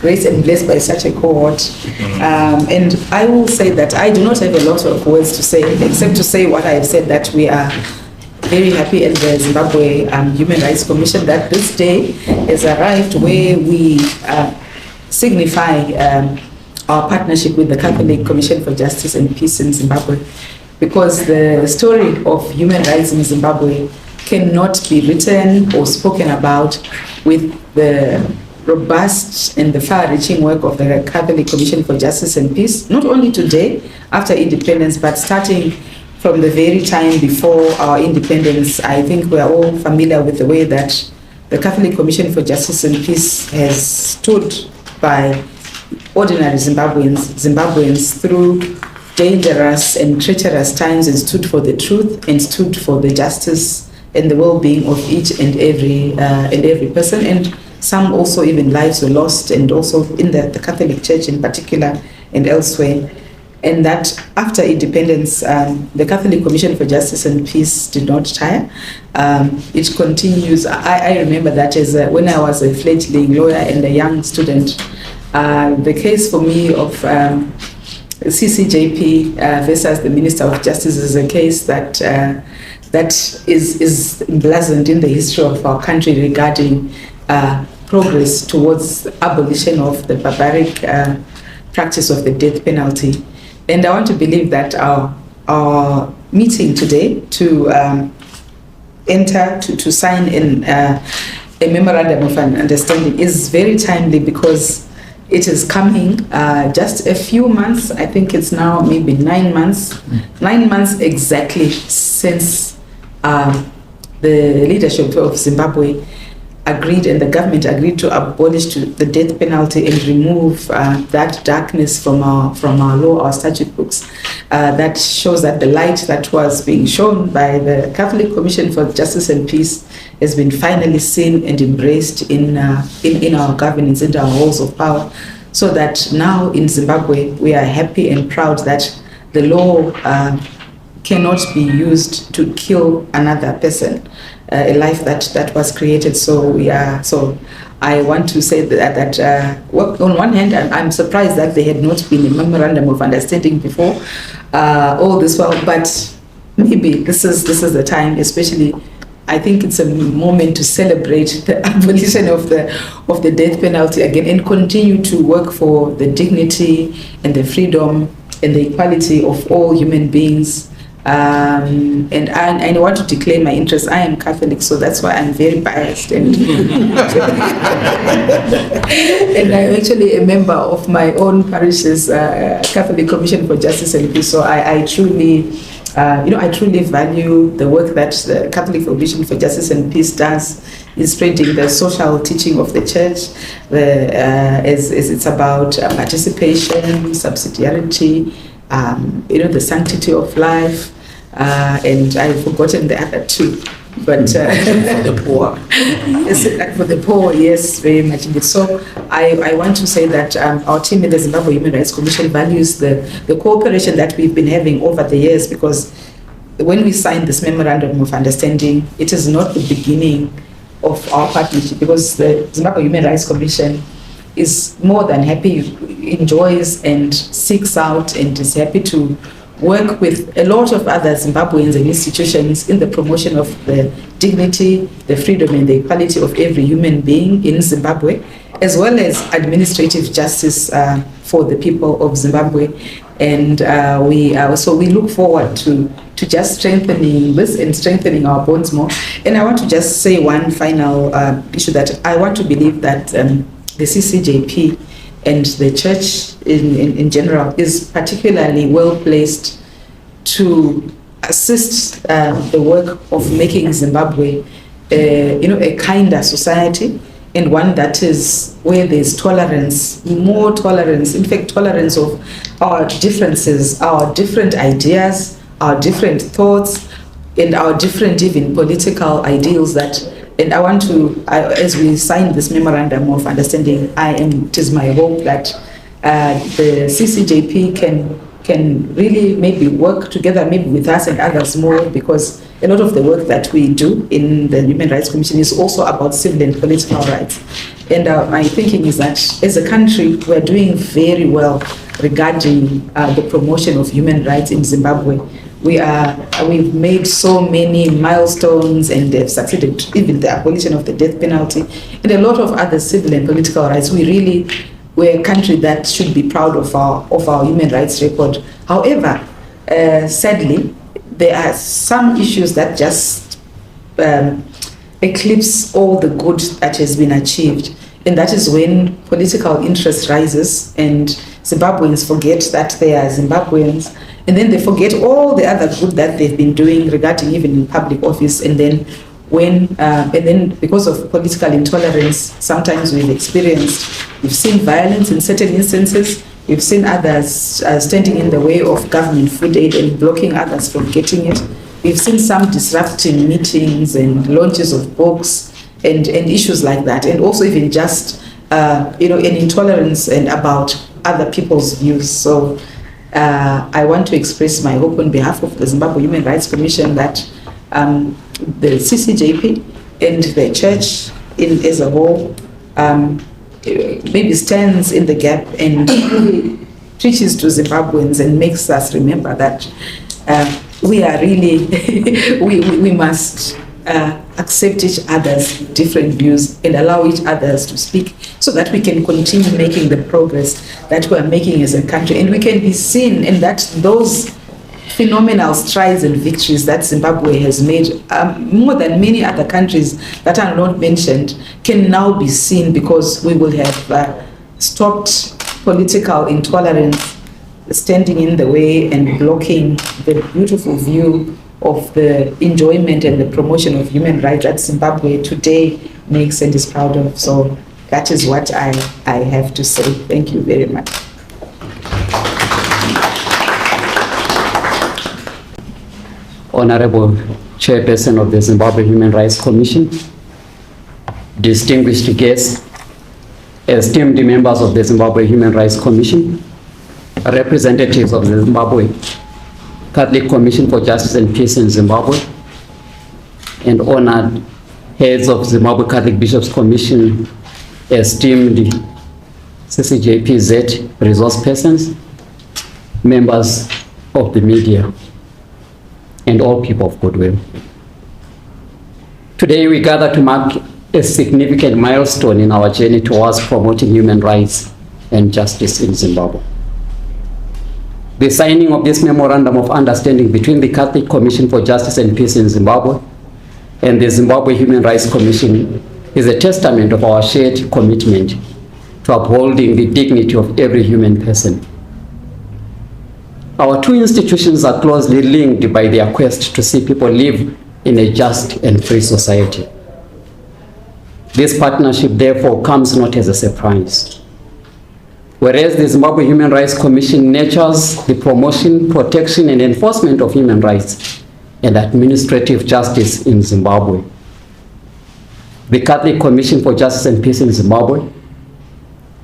raised and blessed by such a cohort. And I will say that I do not have a lot of words to say, except to say what I have said, that we are very happy at the Zimbabwe Human Rights Commission that this day has arrived where we signify our partnership with the Catholic Commission for Justice and Peace in Zimbabwe, because the story of human rights in Zimbabwe cannot be written or spoken about with the robust and the far-reaching work of the Catholic Commission for Justice and Peace, not only today after independence, but starting from the very time before our independence. I think we are all familiar with the way that the Catholic Commission for Justice and Peace has stood by ordinary Zimbabweans through dangerous and treacherous times, and stood for the truth and stood for the justice and the well-being of each and every person. And some also even lives were lost, and also in the Catholic Church in particular and elsewhere. And that after independence, the Catholic Commission for Justice and Peace did not tire. It continues. I remember that as when I was a fledgling lawyer and a young student, the case for me of CCJP versus the Minister of Justice is a case that is emblazoned in the history of our country regarding progress towards abolition of the barbaric practice of the death penalty. And I want to believe that our meeting today to sign in a memorandum of understanding is very timely, because it is coming just a few months. I think it's now maybe 9 months, 9 months exactly since the leadership of Zimbabwe agreed, and the government agreed to abolish the death penalty and remove that darkness from our law, our statute books. That shows that the light that was being shown by the Catholic Commission for Justice and Peace has been finally seen and embraced in our governance, in our halls of power, so that now in Zimbabwe we are happy and proud that the law cannot be used to kill another person, a life that was created. So I want to say that on one hand, I'm surprised that there had not been a memorandum of understanding before all this while, but maybe this is the time. Especially, I think it's a moment to celebrate the abolition of the death penalty again, and continue to work for the dignity and the freedom and the equality of all human beings. And I want to declare my interest. I am Catholic, so that's why I'm very biased, and and I'm actually a member of my own parish's Catholic Commission for Justice and Peace. So I truly, I truly value the work that the Catholic Commission for Justice and Peace does in spreading the social teaching of the Church. As it's about participation, subsidiarity, the sanctity of life. And I've forgotten the other two, but for the poor. Yes, for the poor, yes, very much. So I want to say that our team in the Zimbabwe Human Rights Commission values the cooperation that we've been having over the years, because when we signed this memorandum of understanding, it is not the beginning of our partnership, because the Zimbabwe Human Rights Commission is more than happy, enjoys and seeks out and is happy to work with a lot of other Zimbabweans and institutions in the promotion of the dignity, the freedom and the equality of every human being in Zimbabwe, as well as administrative justice for the people of Zimbabwe. And we look forward to just strengthening this and strengthening our bonds more. And I want to just say one final issue, that I want to believe that the CCJP and the Church in general is particularly well placed to assist the work of making Zimbabwe a kinder society, and one that is where there's tolerance, more tolerance, in fact tolerance of our differences, our different ideas, our different thoughts, and our different even political ideals. And I want to, as we sign this memorandum of understanding, it is my hope that the CCJP can really maybe work together, maybe with us and others more, because a lot of the work that we do in the Human Rights Commission is also about civil and political rights. And my thinking is that as a country, we're doing very well regarding the promotion of human rights in Zimbabwe. We've made so many milestones and have succeeded, even the abolition of the death penalty and a lot of other civil and political rights. We're a country that should be proud of our human rights record. However, sadly, there are some issues that just eclipse all the good that has been achieved. And that is when political interest rises and Zimbabweans forget that they are Zimbabweans, and then they forget all the other good that they've been doing regarding even in public office. And then because of political intolerance, sometimes we've seen violence in certain instances. We've seen others standing in the way of government food aid and blocking others from getting it. We've seen some disrupting meetings and launches of books and issues like that, and also even just an intolerance and about other people's views. So I want to express my hope on behalf of the Zimbabwe Human Rights Commission that the CCJP and the church as a whole maybe stands in the gap and preaches to Zimbabweans and makes us remember that we are really, we must accept each other's different views and allow each others to speak so that we can continue making the progress that we are making as a country. And we can be seen in that those phenomenal strides and victories that Zimbabwe has made, more than many other countries that are not mentioned, can now be seen because we will have stopped political intolerance standing in the way and blocking the beautiful view of the enjoyment and the promotion of human rights that Zimbabwe today makes and is proud of. So that is what I have to say. Thank you very much. Honorable Chairperson of the Zimbabwe Human Rights Commission, distinguished guests, esteemed members of the Zimbabwe Human Rights Commission, representatives of the Zimbabwe Catholic Commission for Justice and Peace in Zimbabwe, and honored heads of Zimbabwe Catholic Bishops Commission, esteemed CCJPZ resource persons, members of the media, and all people of goodwill. Today we gather to mark a significant milestone in our journey towards promoting human rights and justice in Zimbabwe. The signing of this Memorandum of Understanding between the Catholic Commission for Justice and Peace in Zimbabwe and the Zimbabwe Human Rights Commission is a testament of our shared commitment to upholding the dignity of every human person. Our two institutions are closely linked by their quest to see people live in a just and free society. This partnership, therefore, comes not as a surprise. Whereas the Zimbabwe Human Rights Commission nurtures the promotion, protection, and enforcement of human rights and administrative justice in Zimbabwe, the Catholic Commission for Justice and Peace in Zimbabwe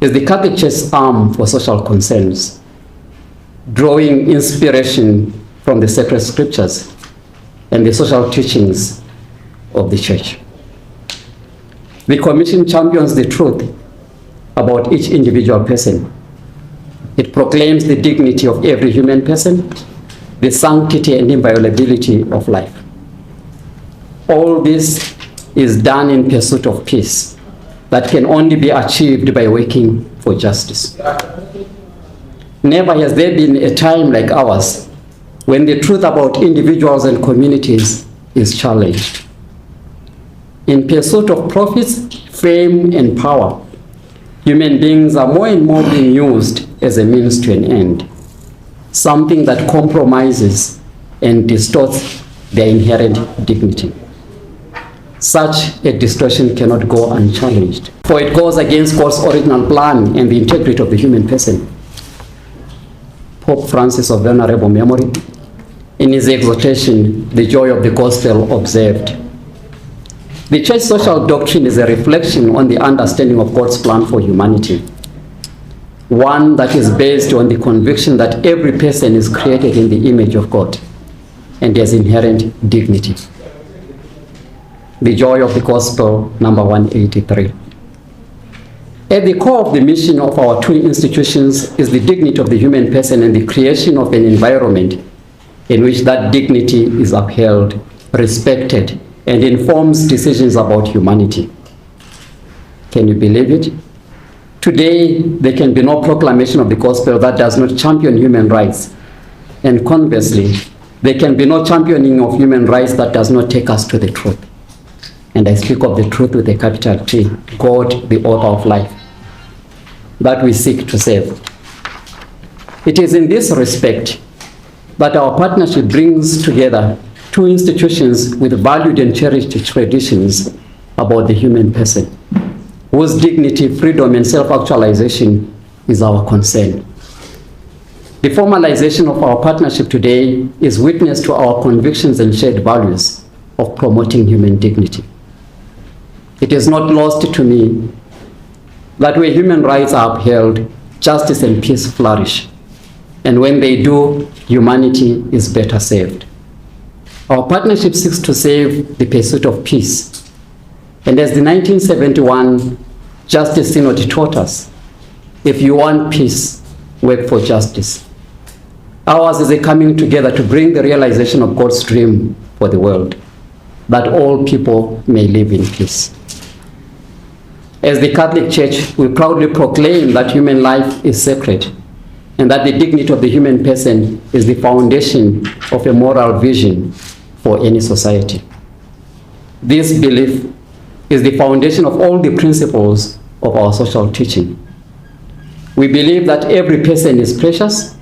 is the Catholic Church's arm for social concerns, drawing inspiration from the sacred scriptures and the social teachings of the Church. The Commission champions the truth about each individual person. It proclaims the dignity of every human person, the sanctity and inviolability of life. All this is done in pursuit of peace that can only be achieved by working for justice. Never has there been a time like ours when the truth about individuals and communities is challenged. In pursuit of profits, fame, and power, human beings are more and more being used as a means to an end, something that compromises and distorts their inherent dignity. Such a distortion cannot go unchallenged, for it goes against God's original plan and the integrity of the human person. Pope Francis of venerable memory, in his exhortation, The Joy of the Gospel, observed, "The Church social doctrine is a reflection on the understanding of God's plan for humanity, one that is based on the conviction that every person is created in the image of God and has inherent dignity." The Joy of the Gospel, number 183. At the core of the mission of our two institutions is the dignity of the human person and the creation of an environment in which that dignity is upheld, respected, and informs decisions about humanity. Can you believe it? Today, there can be no proclamation of the gospel that does not champion human rights. And conversely, there can be no championing of human rights that does not take us to the truth. And I speak of the truth with a capital T, God, the author of life, that we seek to save. It is in this respect that our partnership brings together two institutions with valued and cherished traditions about the human person, whose dignity, freedom, and self-actualization is our concern. The formalization of our partnership today is witness to our convictions and shared values of promoting human dignity. It is not lost to me that where human rights are upheld, justice and peace flourish. And when they do, humanity is better saved. Our partnership seeks to save the pursuit of peace. And as the 1971 Justice Synod taught us, if you want peace, work for justice. Ours is a coming together to bring the realization of God's dream for the world, that all people may live in peace. As the Catholic Church, we proudly proclaim that human life is sacred and that the dignity of the human person is the foundation of a moral vision for any society. This belief is the foundation of all the principles of our social teaching. We believe that every person is precious,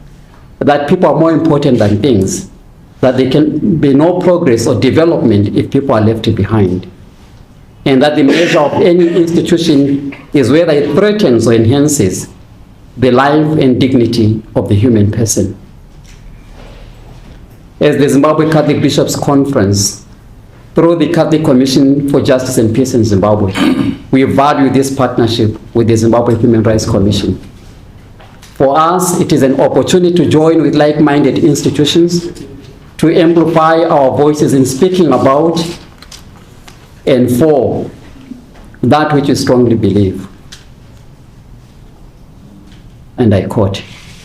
that people are more important than things, that there can be no progress or development if people are left behind, and that the measure of any institution is whether it threatens or enhances the life and dignity of the human person. As the Zimbabwe Catholic Bishops' Conference, through the Catholic Commission for Justice and Peace in Zimbabwe, we value this partnership with the Zimbabwe Human Rights Commission. For us, it is an opportunity to join with like-minded institutions to amplify our voices in speaking about and for that which we strongly believe. And I quote,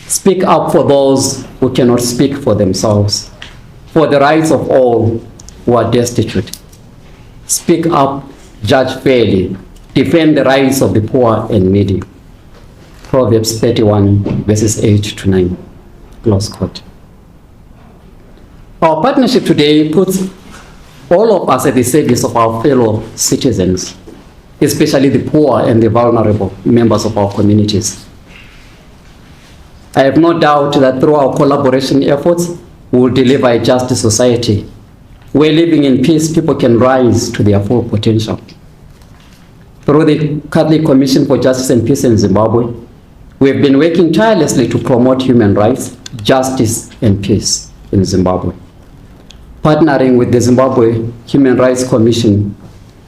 "Speak up for those who cannot speak for themselves, for the rights of all who are destitute. Speak up, judge fairly, defend the rights of the poor and needy." Proverbs 31, verses 8 to 9. Close quote. Our partnership today puts all of us at the service of our fellow citizens, especially the poor and the vulnerable members of our communities. I have no doubt that through our collaboration efforts, we will deliver a just society where living in peace, people can rise to their full potential. Through the Catholic Commission for Justice and Peace in Zimbabwe, we have been working tirelessly to promote human rights, justice, and peace in Zimbabwe. Partnering with the Zimbabwe Human Rights Commission,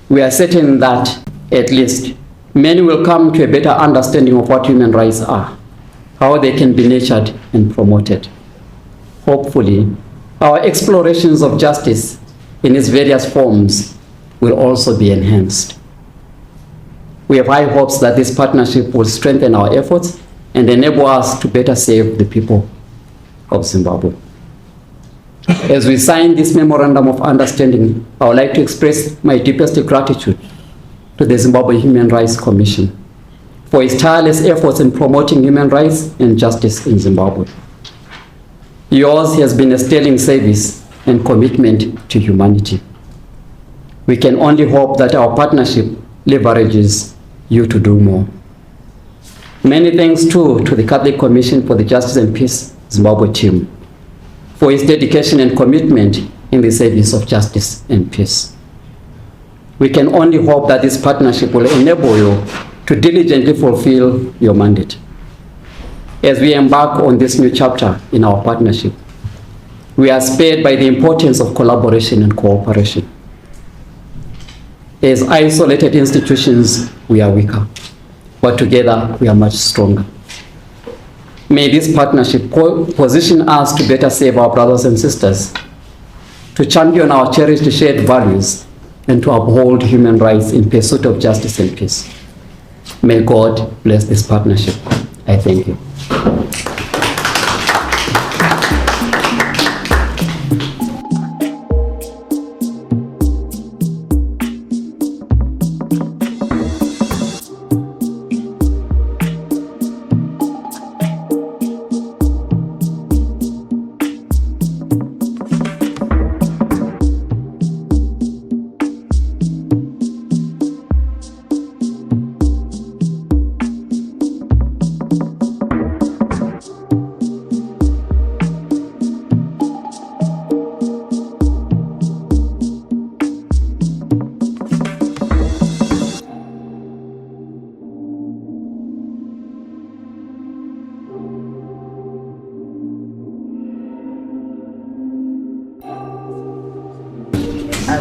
we are certain that, at least, many will come to a better understanding of what human rights are, how they can be nurtured and promoted. Hopefully, our explorations of justice in its various forms will also be enhanced. We have high hopes that this partnership will strengthen our efforts and enable us to better serve the people of Zimbabwe. As we sign this Memorandum of Understanding, I would like to express my deepest gratitude to the Zimbabwe Human Rights Commission for its tireless efforts in promoting human rights and justice in Zimbabwe. Yours has been a sterling service and commitment to humanity. We can only hope that our partnership leverages you to do more. Many thanks too to the Catholic Commission for the Justice and Peace Zimbabwe team for its dedication and commitment in the service of justice and peace. We can only hope that this partnership will enable you to diligently fulfill your mandate. As we embark on this new chapter in our partnership, we are spurred by the importance of collaboration and cooperation. As isolated institutions, we are weaker, but together we are much stronger. May this partnership position us to better serve our brothers and sisters, to champion our cherished shared values, and to uphold human rights in pursuit of justice and peace. May God bless this partnership. I thank you.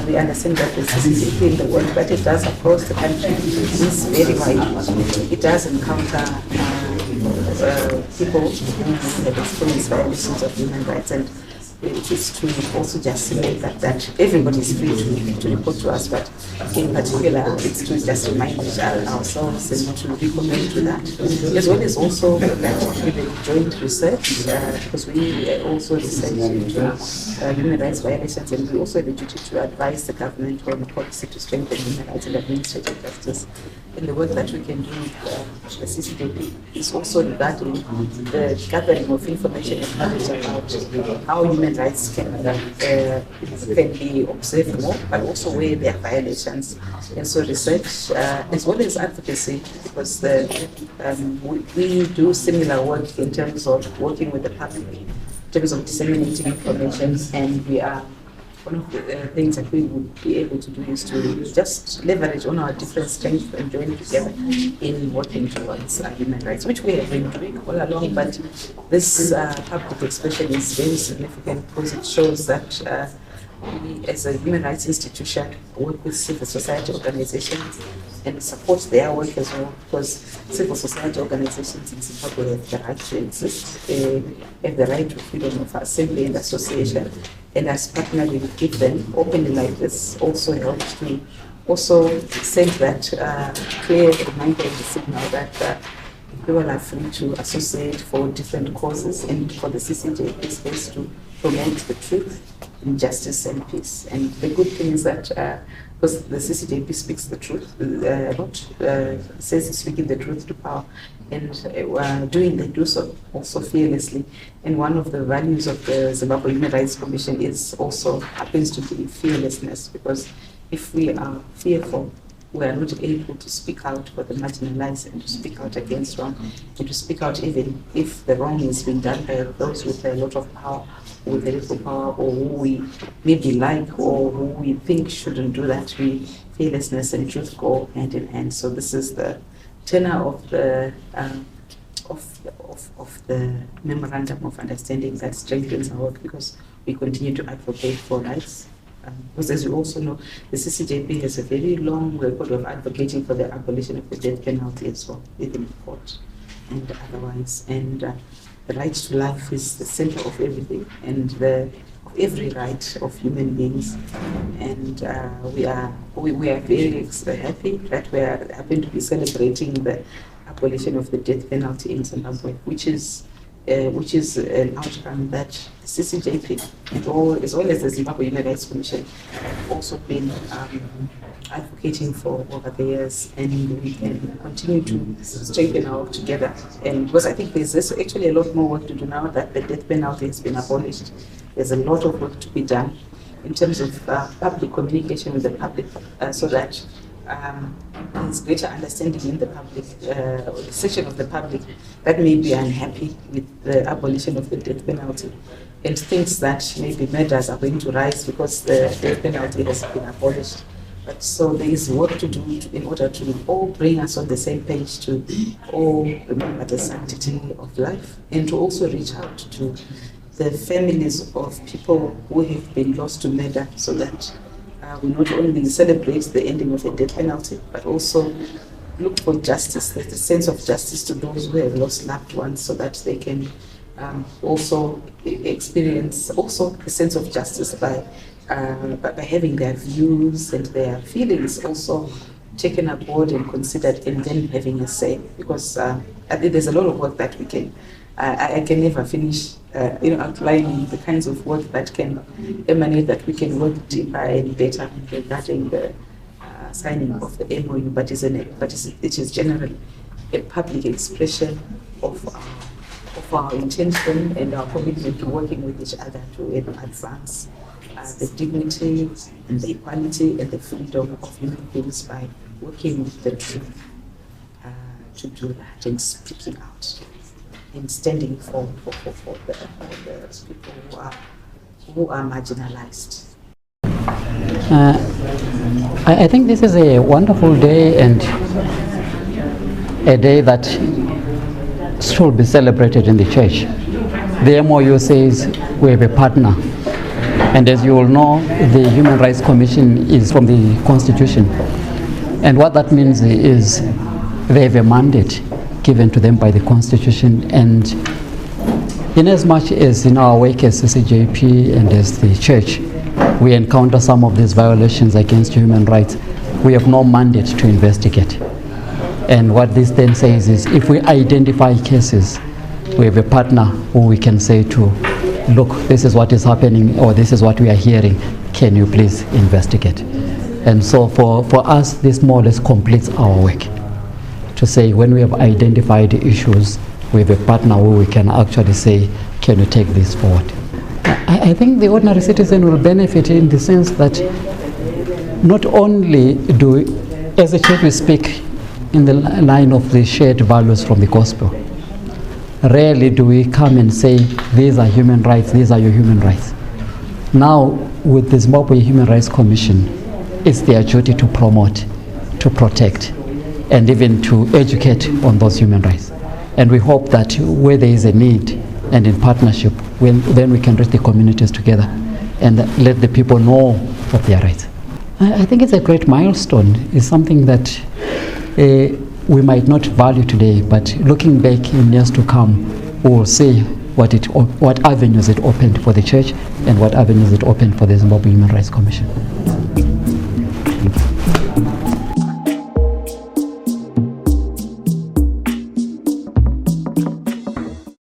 We understand that the CCJP in the work that it does across the country is very wide. It does encounter people who have experienced violations of human rights, and it is to also just simulate that everybody is free to report to us, but in particular it's to just remind ourselves and to recommend to that, as well as also that with the joint research, because we also research into human rights violations, and we also have a duty to advise the government on policy to strengthen human rights and administrative justice. And the work that we can do with the CCJP is also regarding the gathering of information and knowledge about how human rights can be observed more, but also where there are violations. And so research, as well as advocacy, because we do similar work in terms of working with the public, in terms of disseminating information, and we are one of the things that we would be able to do is to just leverage on our different strengths and join together in working towards human rights, which we have been doing all along. But this public expression is very significant because it shows that we, as a human rights institution, work with civil society organizations and support their work as well, because civil society organizations in Zimbabwe have the right to exist, have the right to freedom of assembly and association, and as partnering with them openly like this also helps to also send that clear reminder and signal that people are free to associate for different causes, and for the CCJP space to promote the truth, justice and peace. And the good thing is that because the CCJP speaks the truth, says speaking the truth to power, and they do so also fearlessly. And one of the values of the Zimbabwe Human Rights Commission is also happens to be fearlessness, because if we are fearful, we are not able to speak out for the marginalized and to speak out against wrong, and to speak out even if the wrong is being done by those with a lot of power, with a little power, or who we maybe like, or who we think shouldn't do that. Fearlessness and truth go hand in hand. So this is the tenor of the of the Memorandum of Understanding that strengthens our work, because we continue to advocate for rights. Because as you also know, the CCJP has a very long record of advocating for the abolition of the death penalty as well, within the court and otherwise. And the right to life is the center of everything, and of every right of human beings. And we are very happy that we are happen to be celebrating the abolition of the death penalty in Zimbabwe, which is an outcome that the CCJP and as well as the Zimbabwe Human Rights Commission have also been advocating for over the years, and we can continue to strengthen our work together. And because I think there's actually a lot more work to do now that the death penalty has been abolished. There's a lot of work to be done in terms of public communication with the public, so that there's greater understanding in the public, or the section of the public that may be unhappy with the abolition of the death penalty and thinks that maybe murders are going to rise because the death penalty has been abolished. But so there is work to do in order to all bring us on the same page, to all remember the sanctity of life, and to also reach out to the families of people who have been lost to murder, so that we not only celebrate the ending of the death penalty, but also look for justice, the sense of justice to those who have lost loved ones, so that they can also experience also the sense of justice by having their views and their feelings also taken aboard and considered, and then having a say, because I think there's a lot of work that we can. I can never finish, outlining the kinds of work that can emanate, that we can work deeper and better regarding the signing of the MoU, but it is generally a public expression of our intention and our commitment to working with each other to advance the dignity and the equality and the freedom of human beings by working with the truth to do that, and speaking out and standing for the people who are marginalized. I think this is a wonderful day, and a day that should be celebrated in the church. The MoU says we have a partner, and as you all know, the Human Rights Commission is from the Constitution, and what that means is they have a mandate given to them by the Constitution, and in as much as in our work as CCJP and as the church, we encounter some of these violations against human rights, we have no mandate to investigate. And what this then says is, if we identify cases, we have a partner who we can say to, look, this is what is happening, or this is what we are hearing, can you please investigate? And so for us, this more or less completes our work, to say when we have identified issues, we have a partner who we can actually say, can you take this forward? I think the ordinary citizen will benefit in the sense that not only do we, as a church, we speak in the line of the shared values from the gospel. Rarely do we come and say, these are human rights, these are your human rights. Now, with the Zimbabwe Human Rights Commission, it's their duty to promote, to protect, and even to educate on those human rights. And we hope that where there is a need and in partnership, then we can reach the communities together and let the people know of their rights. I think it's a great milestone. It's something that we might not value today, but looking back in years to come, we will see what avenues it opened for the church and what avenues it opened for the Zimbabwe Human Rights Commission.